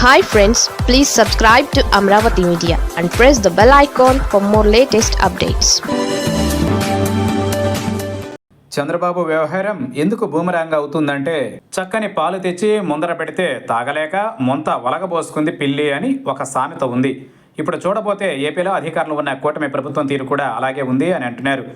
Hi friends, please subscribe to Amravati Media and press the bell icon for more latest updates. Chandrababu వ్యవహారం ఎందుకు boomerang అవుతుందంటే, చక్కని పాలు తెచ్చి ముందర పెడితే తాగలేక మొంత ఒలగబోసుకుంది పిల్లి అని ఒక సామెత ఉంది. ఇప్పుడు చూడబోతే ఏపీలో అధికారంలో ఉన్న కూటమి ప్రభుత్వం తీరు కూడా అలాగే ఉంది అని అంటున్నారు.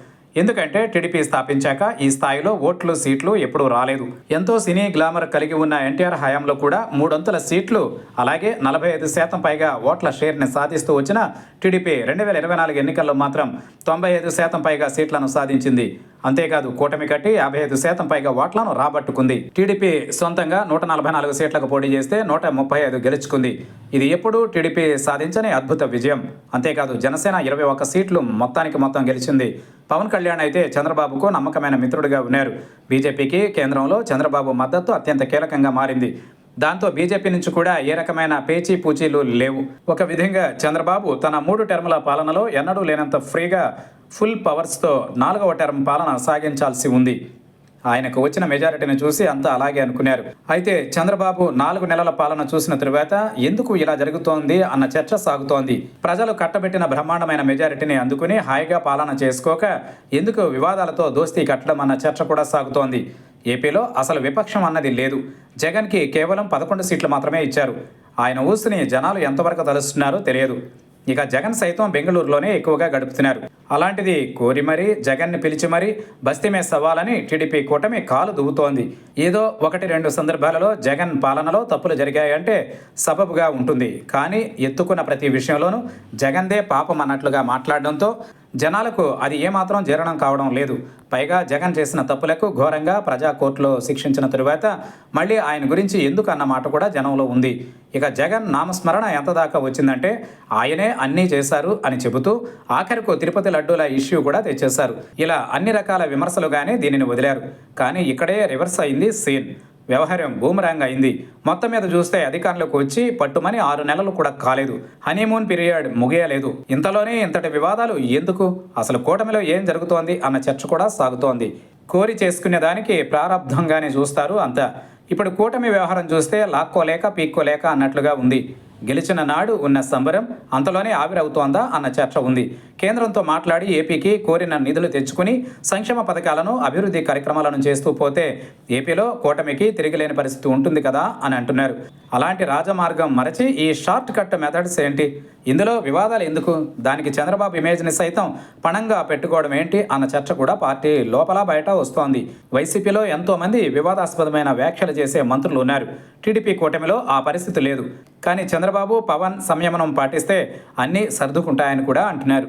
ఎందుకంటే టీడీపీ స్థాపించాక ఈ స్థాయిలో ఓట్లు సీట్లు ఎప్పుడూ రాలేదు. ఎంతో సినీ గ్లామర్ కలిగి ఉన్న ఎన్టీఆర్ హయాంలో కూడా 300 సీట్లు, అలాగే 45% పైగా ఓట్ల షేర్ని సాధిస్తూ వచ్చిన టీడీపీ 2024 ఎన్నికల్లో మాత్రం 95% పైగా సీట్లను సాధించింది. అంతేకాదు కూటమి కట్టి 55% పైగా ఓట్లను రాబట్టుకుంది. టీడీపీ సొంతంగా 144 సీట్లకు పోటీ చేస్తే 135 గెలుచుకుంది. ఇది ఎప్పుడూ టీడీపీ సాధించని అద్భుత విజయం. అంతేకాదు జనసేన 21 సీట్లు మొత్తం గెలిచింది. పవన్ కళ్యాణ్ అయితే చంద్రబాబుకు నమ్మకమైన మిత్రుడిగా ఉన్నారు. బీజేపీకి కేంద్రంలో చంద్రబాబు మద్దతు అత్యంత కీలకంగా మారింది. దాంతో బీజేపీ నుంచి కూడా ఏ రకమైన పేచీ పూచీలు లేవు. ఒక విధంగా చంద్రబాబు తన 3 టర్ముల పాలనలో ఎన్నడూ లేనంత ఫ్రీగా ఫుల్ పవర్స్తో 4వ టర్మ్ పాలన సాగించాల్సి ఉంది. ఆయనకు వచ్చిన మెజారిటీని చూసి అంతా అలాగే అనుకున్నారు. అయితే చంద్రబాబు 4 నెలల పాలన చూసిన తరువాత ఎందుకు ఇలా జరుగుతోంది అన్న చర్చ సాగుతోంది. ప్రజలు కట్టబెట్టిన బ్రహ్మాండమైన మెజారిటీని అందుకుని హాయిగా పాలన చేసుకోక ఎందుకు వివాదాలతో దోస్తీ కట్టడం అన్న చర్చ కూడా సాగుతోంది. ఏపీలో అసలు విపక్షం అన్నది లేదు. జగన్కి కేవలం 11 సీట్లు మాత్రమే ఇచ్చారు. ఆయన ఊసుని జనాలు ఎంతవరకు తలుస్తున్నారో తెలియదు. ఇక జగన్ సైతం బెంగళూరులోనే ఎక్కువగా గడుపుతున్నారు. అలాంటిది కోరి మరీ జగన్ని పిలిచి మరీ బస్తీమే సవాలని టీడీపీ కూటమి కాలు దువ్వుతోంది. ఏదో 1-2 సందర్భాలలో జగన్ పాలనలో తప్పులు జరిగాయంటే సబబుగా ఉంటుంది. కానీ ఎత్తుకున్న ప్రతి విషయంలోనూ జగన్దే పాపం అన్నట్లుగా మాట్లాడడంతో జనాలకు అది ఏమాత్రం జీర్ణం కావడం లేదు. పైగా జగన్ చేసిన తప్పులకు ఘోరంగా ప్రజా కోర్టులో శిక్షించిన తరువాత మళ్ళీ ఆయన గురించి ఎందుకు అన్న మాట కూడా జనంలో ఉంది. ఇక జగన్ నామస్మరణ ఎంత దాకా వచ్చిందంటే ఆయనే అన్నీ చేశారు అని చెబుతూ ఆఖరికు తిరుపతి లడ్డూల ఇష్యూ కూడా తెచ్చేశారు. ఇలా అన్ని రకాల విమర్శలుగానే దీనిని వదిలారు. కానీ ఇక్కడే రివర్స్ అయింది సీన్. వ్యవహారం బూమరాంగ్ అయింది. మొత్తం మీద చూస్తే అధికారంలోకి వచ్చి పట్టుమని 6 నెలలు కూడా కాలేదు. హనీమూన్ పీరియడ్ ముగియలేదు. ఇంతలోనే ఇంతటి వివాదాలు ఎందుకు? అసలు కూటమిలో ఏం జరుగుతోంది అన్న చర్చ కూడా సాగుతోంది. కోరి చేసుకునే దానికి ప్రారంధంగానే చూస్తారు అంతా. ఇప్పుడు కూటమి వ్యవహారం చూస్తే లాక్కోలేక పీక్కోలేక అన్నట్లుగా ఉంది. గెలిచిన నాడు ఉన్న సంబరం అంతలోనే ఆవిరవుతోందా అన్న చర్చ ఉంది. కేంద్రంతో మాట్లాడి ఏపీకి కోరిన నిధులు తెచ్చుకుని సంక్షేమ పథకాలను, అభివృద్ధి కార్యక్రమాలను చేస్తూ పోతే ఏపీలో కూటమికి తిరిగిలేని పరిస్థితి ఉంటుంది కదా అని అంటున్నారు. అలాంటి రాజమార్గం మరచి ఈ షార్ట్ కట్ మెథడ్స్ ఏంటి? ఇందులో వివాదాలు ఎందుకు? దానికి చంద్రబాబు ఇమేజ్ని సైతం పణంగా పెట్టుకోవడం ఏంటి అన్న చర్చ కూడా పార్టీ లోపల బయట వస్తోంది. వైసీపీలో ఎంతోమంది వివాదాస్పదమైన వ్యాఖ్యలు చేసే మంత్రులు ఉన్నారు. టీడీపీ కూటమిలో ఆ పరిస్థితి లేదు. కానీ చంద్రబాబు, పవన్ సంయమనం పాటిస్తే అన్నీ సర్దుకుంటాయని కూడా అంటున్నారు.